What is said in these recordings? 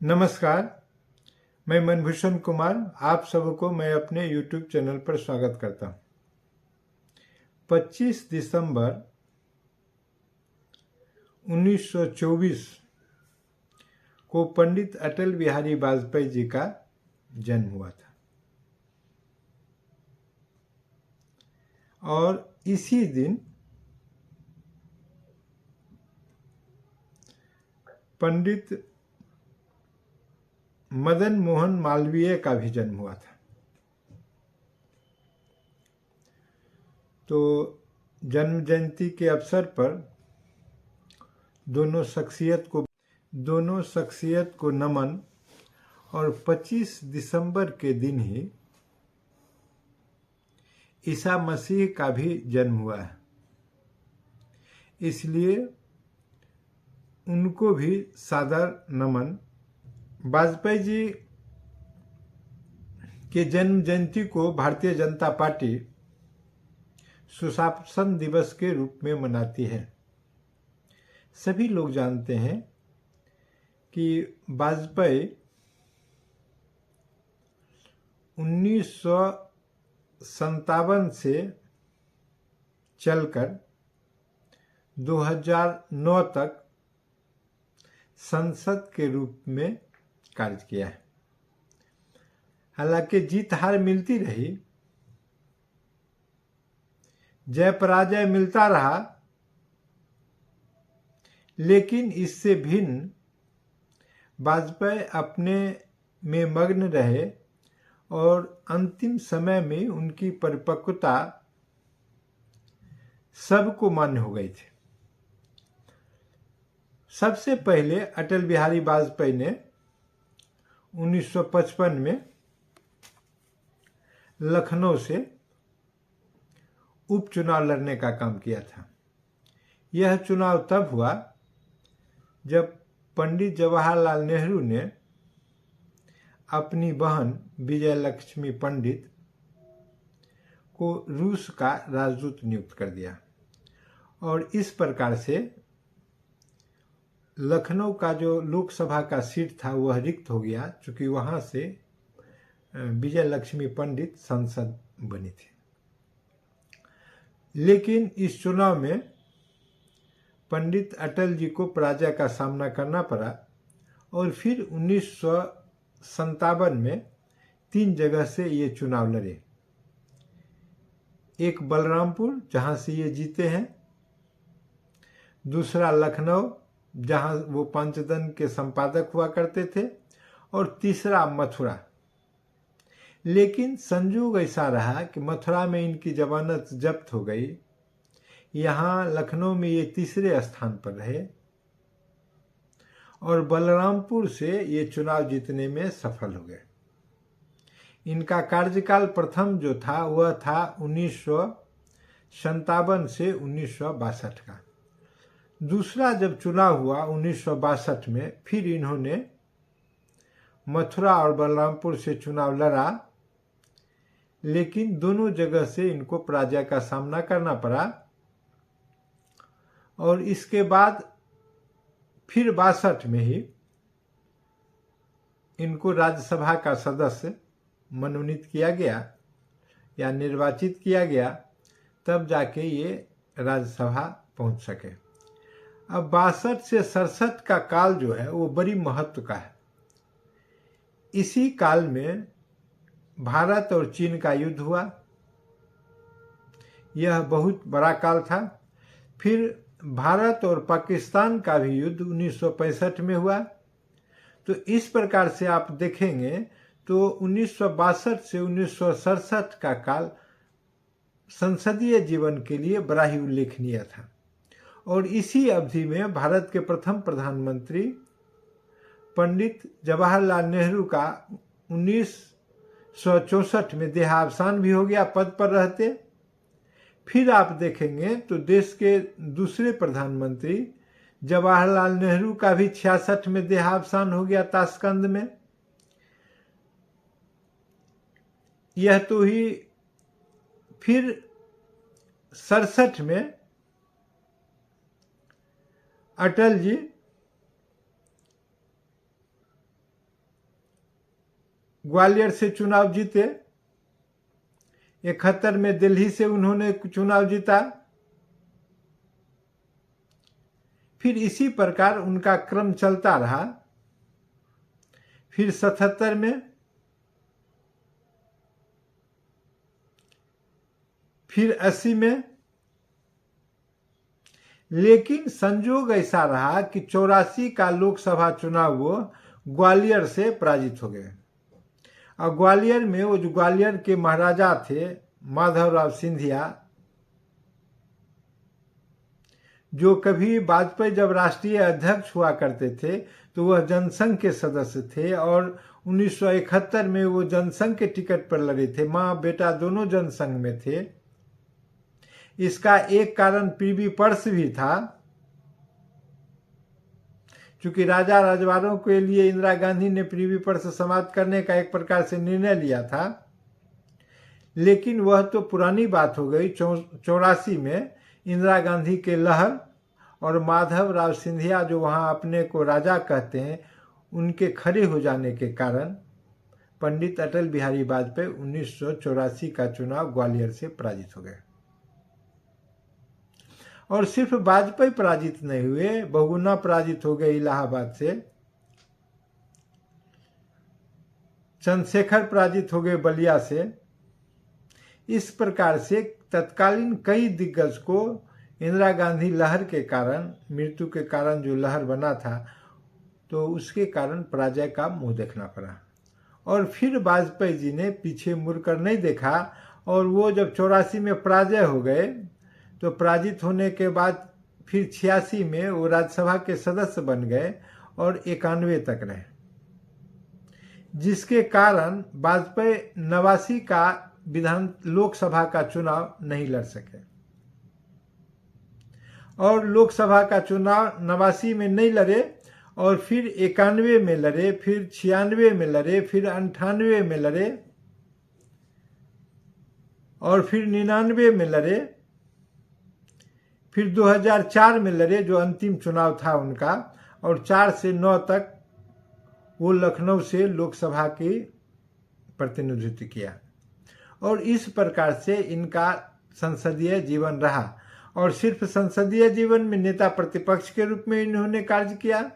नमस्कार, मैं मनभूषण कुमार आप सबको मैं अपने YouTube चैनल पर स्वागत करता हूँ। 25 दिसंबर 1924 को पंडित अटल बिहारी वाजपेयी जी का जन्म हुआ था और इसी दिन पंडित मदन मोहन मालवीय का भी जन्म हुआ था। तो जन्म जयंती के अवसर पर दोनों शख्सियत को नमन। और 25 दिसंबर के दिन ही ईसा मसीह का भी जन्म हुआ है, इसलिए उनको भी सादर नमन। वाजपेयी जी के जन्म जयंती को भारतीय जनता पार्टी सुशासन दिवस के रूप में मनाती है। सभी लोग जानते हैं कि वाजपेयी 1957 से चलकर 2009 तक संसद के रूप में कार्य किया है। हालांकि जीत हार मिलती रही, जय पराजय मिलता रहा, लेकिन इससे भिन्न वाजपेयी अपने में मग्न रहे और अंतिम समय में उनकी परिपक्वता सबको मान्य हो गई थी। सबसे पहले अटल बिहारी वाजपेयी ने 1955 में लखनऊ से उपचुनाव लड़ने का काम किया था। यह चुनाव तब हुआ जब पंडित जवाहरलाल नेहरू ने अपनी बहन विजय लक्ष्मी पंडित को रूस का राजदूत नियुक्त कर दिया और इस प्रकार से लखनऊ का जो लोकसभा का सीट था वह रिक्त हो गया, चूंकि वहां से विजय लक्ष्मी पंडित सांसद बनी थी। लेकिन इस चुनाव में पंडित अटल जी को पराजय का सामना करना पड़ा और फिर 1957 में 3 जगह से ये चुनाव लड़े। एक बलरामपुर जहां से ये जीते हैं, दूसरा लखनऊ जहां वो पंचतंत्र के संपादक हुआ करते थे, और तीसरा मथुरा। लेकिन संयोग ऐसा रहा कि मथुरा में इनकी जमानत जब्त हो गई, यहाँ लखनऊ में ये तीसरे स्थान पर रहे और बलरामपुर से ये चुनाव जीतने में सफल हो गए। इनका कार्यकाल प्रथम जो था वह था 1957 से 1962 का। दूसरा जब चुनाव हुआ 1962 में, फिर इन्होंने मथुरा और बलरामपुर से चुनाव लड़ा, लेकिन दोनों जगह से इनको पराजय का सामना करना पड़ा। और इसके बाद फिर 62 में ही इनको राज्यसभा का सदस्य मनोनीत किया गया या निर्वाचित किया गया, तब जाके ये राज्यसभा पहुंच सके। अब 62 से 67 का काल जो है वो बड़ी महत्व का है। इसी काल में भारत और चीन का युद्ध हुआ, यह बहुत बड़ा काल था। फिर भारत और पाकिस्तान का भी युद्ध 1965 में हुआ। तो इस प्रकार से आप देखेंगे तो 1962 से 1967 का काल संसदीय जीवन के लिए बड़ा ही उल्लेखनीय था। और इसी अवधि में भारत के प्रथम प्रधानमंत्री पंडित जवाहरलाल नेहरू का 1964 में देहावसान भी हो गया पद पर रहते। फिर आप देखेंगे तो देश के दूसरे प्रधानमंत्री जवाहरलाल नेहरू का भी 66 में देहावसान हो गया ताशकंद में। यह तो ही फिर 67 में अटल जी ग्वालियर से चुनाव जीते, 71 में दिल्ली से उन्होंने चुनाव जीता। फिर इसी प्रकार उनका क्रम चलता रहा। फिर 77 में, फिर 80 में, लेकिन संजोग ऐसा रहा कि 84 का लोकसभा चुनाव वो ग्वालियर से पराजित हो गए। और ग्वालियर में वो जो ग्वालियर के महाराजा थे माधवराव सिंधिया, जो कभी वाजपेयी जब राष्ट्रीय अध्यक्ष हुआ करते थे तो वह जनसंघ के सदस्य थे, और 1971 में वो जनसंघ के टिकट पर लड़े थे। माँ बेटा दोनों जनसंघ में थे। इसका एक कारण प्रीवी पर्स भी था, क्योंकि राजा रजवाड़ों के लिए इंदिरा गांधी ने प्रीवी पर्स समाप्त करने का एक प्रकार से निर्णय लिया था। लेकिन वह तो पुरानी बात हो गई। 84 में इंदिरा गांधी के लहर और माधवराव सिंधिया जो वहाँ अपने को राजा कहते हैं, उनके खड़े हो जाने के कारण पंडित अटल बिहारी वाजपेयी 1984 का चुनाव ग्वालियर से पराजित हो गए। और सिर्फ वाजपेयी पराजित नहीं हुए, बहुगुना पराजित हो गए इलाहाबाद से। चंद्रशेखर पराजित हो गए बलिया से। इस प्रकार से तत्कालीन कई दिग्गज को इंदिरा गांधी लहर के कारण, मृत्यु के कारण जो लहर बना था, तो उसके कारण पराजय का मुंह देखना पड़ा। और फिर वाजपेयी जी ने पीछे मुड़कर नहीं देखा, और वो जब 84 में पराजय हो गए तो पराजित होने के बाद फिर 86 में वो राज्यसभा के सदस्य बन गए और 91 तक रहे, जिसके कारण वाजपेयी 89 का लोकसभा का चुनाव नहीं लड़ सके। और लोकसभा का चुनाव 89 में नहीं लड़े, और फिर 91 में लड़े, फिर 96 में लड़े, फिर 98 में लड़े, और फिर 99 में लड़े, फिर 2004 में लड़े जो अंतिम चुनाव था उनका, और 4 से 9 तक वो लखनऊ से लोकसभा की प्रतिनिधित्व किया। और इस प्रकार से इनका संसदीय जीवन रहा। और सिर्फ संसदीय जीवन में नेता प्रतिपक्ष के रूप में इन्होंने कार्य किया,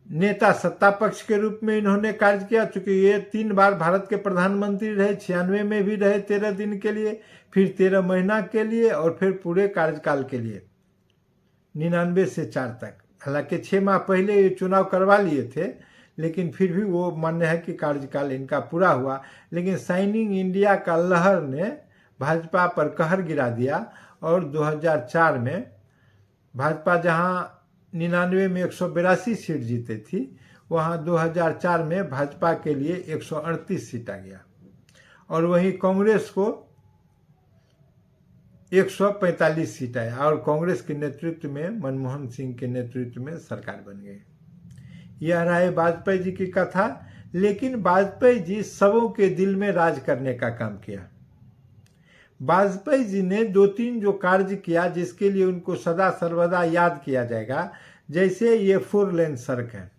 नेता सत्ता पक्ष के रूप में इन्होंने कार्य किया, चूंकि ये 3 बार भारत के प्रधानमंत्री रहे। 96 में भी रहे 13 दिन के लिए, फिर 13 महीना के लिए, और फिर पूरे कार्यकाल के लिए 99 से 4 तक। हालांकि 6 माह पहले ये चुनाव करवा लिए थे, लेकिन फिर भी वो मान्य है कि कार्यकाल इनका पूरा हुआ। लेकिन शाइनिंग इंडिया का लहर ने भाजपा पर कहर गिरा दिया, और 2004 में भाजपा जहां 99 में 182 सीट जीती थी, वहां 2004 में भाजपा के लिए 138 सीट आ गया, और वहीं कांग्रेस को 145 सीट आया, और कांग्रेस के नेतृत्व में, मनमोहन सिंह के नेतृत्व में सरकार बन गई। यह रहा है वाजपेयी जी की कथा। लेकिन वाजपेयी जी सबों के दिल में राज करने का काम किया। वाजपेयी जी ने 2-3 जो कार्य किया जिसके लिए उनको सदा सर्वदा याद किया जाएगा, जैसे ये 4 लेन सड़क है।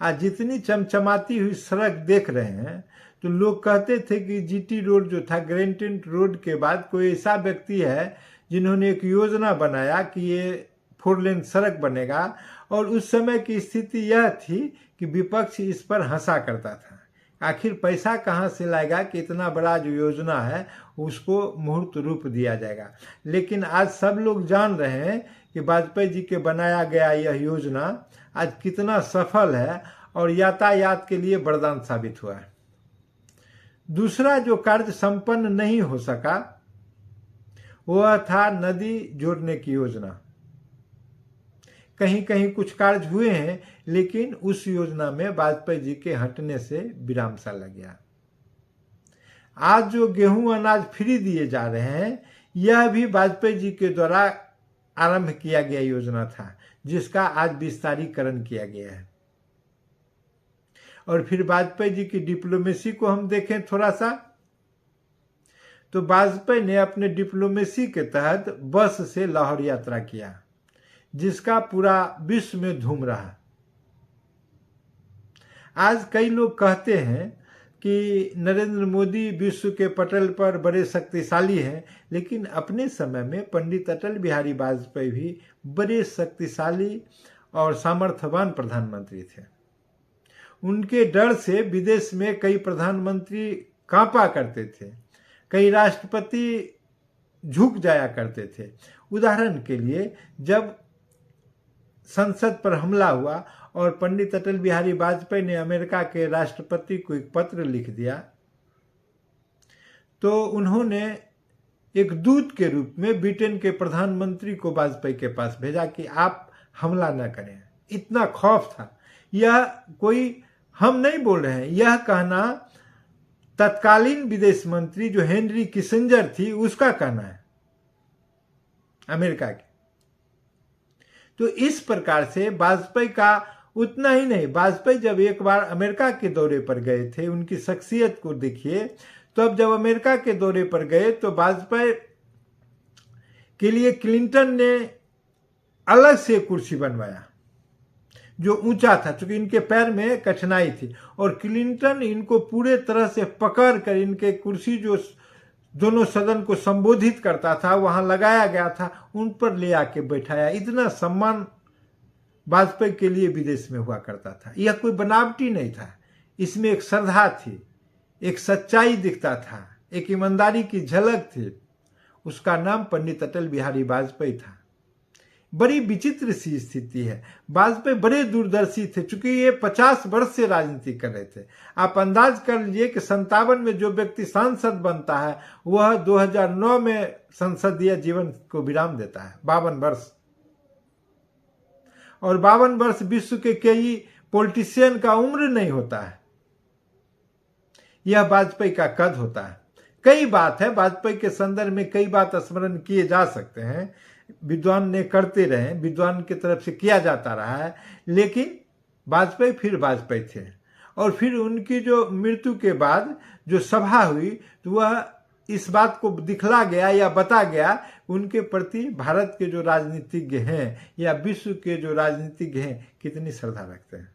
आज जितनी चमचमाती हुई सड़क देख रहे हैं, तो लोग कहते थे कि जीटी रोड जो था, ग्रेंटेंट रोड के बाद कोई ऐसा व्यक्ति है जिन्होंने एक योजना बनाया कि ये 4 लेन सड़क बनेगा। और उस समय की स्थिति यह थी कि विपक्ष इस पर हंसा करता था, आखिर पैसा कहाँ से लाएगा कि इतना बड़ा जो योजना है उसको मूर्त रूप दिया जाएगा। लेकिन आज सब लोग जान रहे हैं कि वाजपेयी जी के बनाया गया यह योजना आज कितना सफल है और यातायात के लिए वरदान साबित हुआ है। दूसरा जो कार्य संपन्न नहीं हो सका वह था नदी जोड़ने की योजना। कहीं कहीं कुछ कार्य हुए हैं, लेकिन उस योजना में वाजपेयी जी के हटने से विराम सा लग गया। आज जो गेहूं अनाज फ्री दिए जा रहे हैं, यह भी वाजपेयी जी के द्वारा आरंभ किया गया योजना था, जिसका आज विस्तारीकरण किया गया है। और फिर वाजपेयी जी की डिप्लोमेसी को हम देखें थोड़ा सा, तो वाजपेयी ने अपने डिप्लोमेसी के तहत बस से लाहौर यात्रा किया, जिसका पूरा विश्व में धूम रहा। आज कई लोग कहते हैं कि नरेंद्र मोदी विश्व के पटल पर बड़े शक्तिशाली हैं, लेकिन अपने समय में पंडित अटल बिहारी वाजपेयी भी बड़े शक्तिशाली और सामर्थ्यवान प्रधानमंत्री थे। उनके डर से विदेश में कई प्रधानमंत्री कांपा करते थे, कई राष्ट्रपति झुक जाया करते थे। उदाहरण के लिए, जब संसद पर हमला हुआ और पंडित अटल बिहारी वाजपेयी ने अमेरिका के राष्ट्रपति को एक पत्र लिख दिया, तो उन्होंने एक दूत के रूप में ब्रिटेन के प्रधानमंत्री को वाजपेयी के पास भेजा कि आप हमला न करें। इतना खौफ था। यह कोई हम नहीं बोल रहे हैं, यह कहना तत्कालीन विदेश मंत्री जो हेनरी किसिंजर थी उसका कहना है, अमेरिका के। तो इस प्रकार से वाजपेयी का उतना ही नहीं, वाजपेयी जब एक बार अमेरिका के दौरे पर गए थे, उनकी शख्सियत को देखिए, तो अब जब अमेरिका के दौरे पर गए तो वाजपेयी के लिए क्लिंटन ने अलग से कुर्सी बनवाया जो ऊंचा था, क्योंकि इनके पैर में कठिनाई थी, और क्लिंटन इनको पूरे तरह से पकड़ कर इनके कुर्सी जो दोनों सदन को संबोधित करता था वहां लगाया गया था, उन पर ले आके बैठाया। इतना सम्मान वाजपेयी के लिए विदेश में हुआ करता था। यह कोई बनावटी नहीं था, इसमें एक श्रद्धा थी, एक सच्चाई दिखता था, एक ईमानदारी की झलक थी। उसका नाम पंडित अटल बिहारी वाजपेयी था। बड़ी विचित्र सी स्थिति है। वाजपेयी बड़े दूरदर्शी थे, चूंकि ये 50 वर्ष से राजनीति कर रहे थे। आप अंदाज कर लीजिए कि 57 में जो व्यक्ति सांसद बनता है वह 2009 में संसदीय जीवन को विराम देता है। 52 वर्ष, और 52 वर्ष विश्व के कई पॉलिटिशियन का उम्र नहीं होता है। यह वाजपेयी का कद होता है। कई बात है, वाजपेयी के संदर्भ में कई बात स्मरण किए जा सकते हैं, विद्वान ने करते रहे, विद्वान की तरफ से किया जाता रहा है, लेकिन वाजपेयी फिर वाजपेयी थे। और फिर उनकी जो मृत्यु के बाद जो सभा हुई तो वह इस बात को दिखला गया या बता गया, उनके प्रति भारत के जो राजनीतिज्ञ हैं या विश्व के जो राजनीतिज्ञ हैं कितनी श्रद्धा रखते हैं।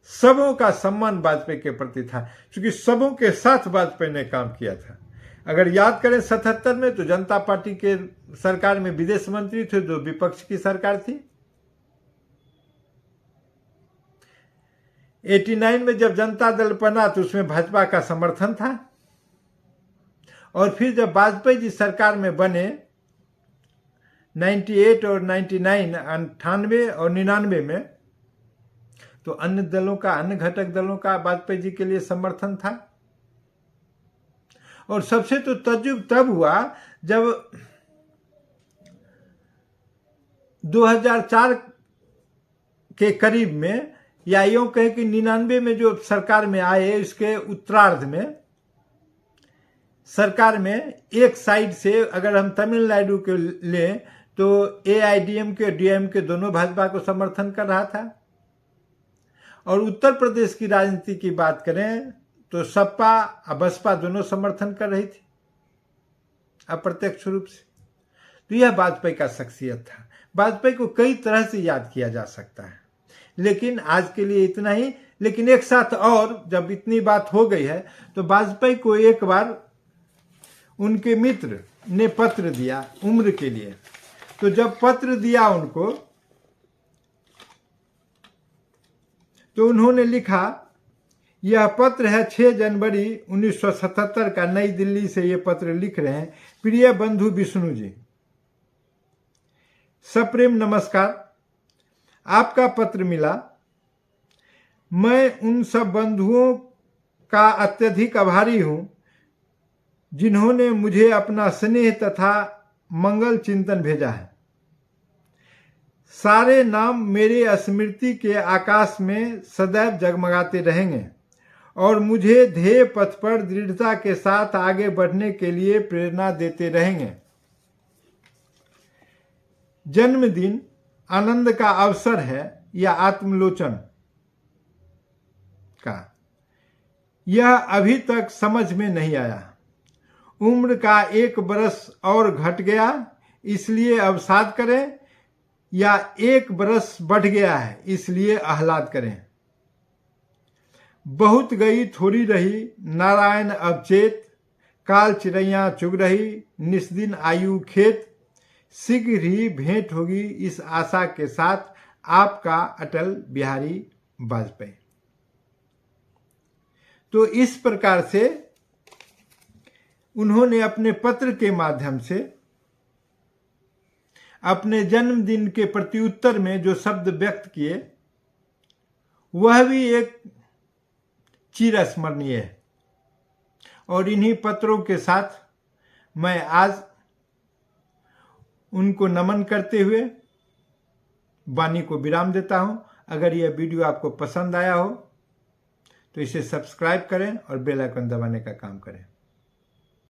सबों का सम्मान वाजपेयी के प्रति था, क्योंकि सबों के साथ वाजपेयी ने काम किया था। अगर याद करें 77 में तो जनता पार्टी के सरकार में विदेश मंत्री थे, जो विपक्ष की सरकार थी। 89 में जब जनता दल बना तो उसमें भाजपा का समर्थन था, और फिर जब वाजपेयी जी सरकार में बने 98 और 99, 98 और 99 में, तो अन्य दलों का, अन्य घटक दलों का वाजपेयी जी के लिए समर्थन था। और सबसे तो तजुब तब हुआ जब 2004 के करीब में, या यूं कहें कि 99 में जो सरकार में आए, इसके उत्तरार्ध में सरकार में एक साइड से अगर हम तमिलनाडु के लें तो AIDMK DMK दोनों भाजपा को समर्थन कर रहा था, और उत्तर प्रदेश की राजनीति की बात करें तो सपा और बसपा दोनों समर्थन कर रही थी अप्रत्यक्ष रूप से। तो यह वाजपेयी का शख्सियत था। वाजपेयी को कई तरह से याद किया जा सकता है, लेकिन आज के लिए इतना ही। लेकिन एक साथ और, जब इतनी बात हो गई है तो वाजपेयी को एक बार उनके मित्र ने पत्र दिया उम्र के लिए। तो जब पत्र दिया उनको, तो उन्होंने लिखा, यह पत्र है 6 जनवरी 1977 का, नई दिल्ली से ये पत्र लिख रहे हैं। प्रिय बंधु विष्णु जी, सप्रेम नमस्कार। आपका पत्र मिला। मैं उन सब बंधुओं का अत्यधिक आभारी हूं जिन्होंने मुझे अपना स्नेह तथा मंगल चिंतन भेजा है। सारे नाम मेरे स्मृति के आकाश में सदैव जगमगाते रहेंगे और मुझे ध्येय पथ पर दृढ़ता के साथ आगे बढ़ने के लिए प्रेरणा देते रहेंगे। जन्मदिन आनंद का अवसर है या आत्मलोचन का, यह अभी तक समझ में नहीं आया। उम्र का 1 बरस और घट गया, इसलिए अवसाद करें, या 1 बरस बढ़ गया है इसलिए आह्लाद करें। बहुत गई थोड़ी रही नारायण अवचेत, काल चिड़ैया चुग रही निस्दिन आयु खेत, शीघ्र ही भेंट होगी इस आशा के साथ आपका अटल बिहारी वाजपेयी। तो इस प्रकार से उन्होंने अपने पत्र के माध्यम से अपने जन्मदिन के प्रत्युत्तर में जो शब्द व्यक्त किए वह भी एक चिरस्मरणीय है। और इन्हीं पत्रों के साथ मैं आज उनको नमन करते हुए वाणी को विराम देता हूं। अगर यह वीडियो आपको पसंद आया हो तो इसे सब्सक्राइब करें और बेल आइकन दबाने का काम करें।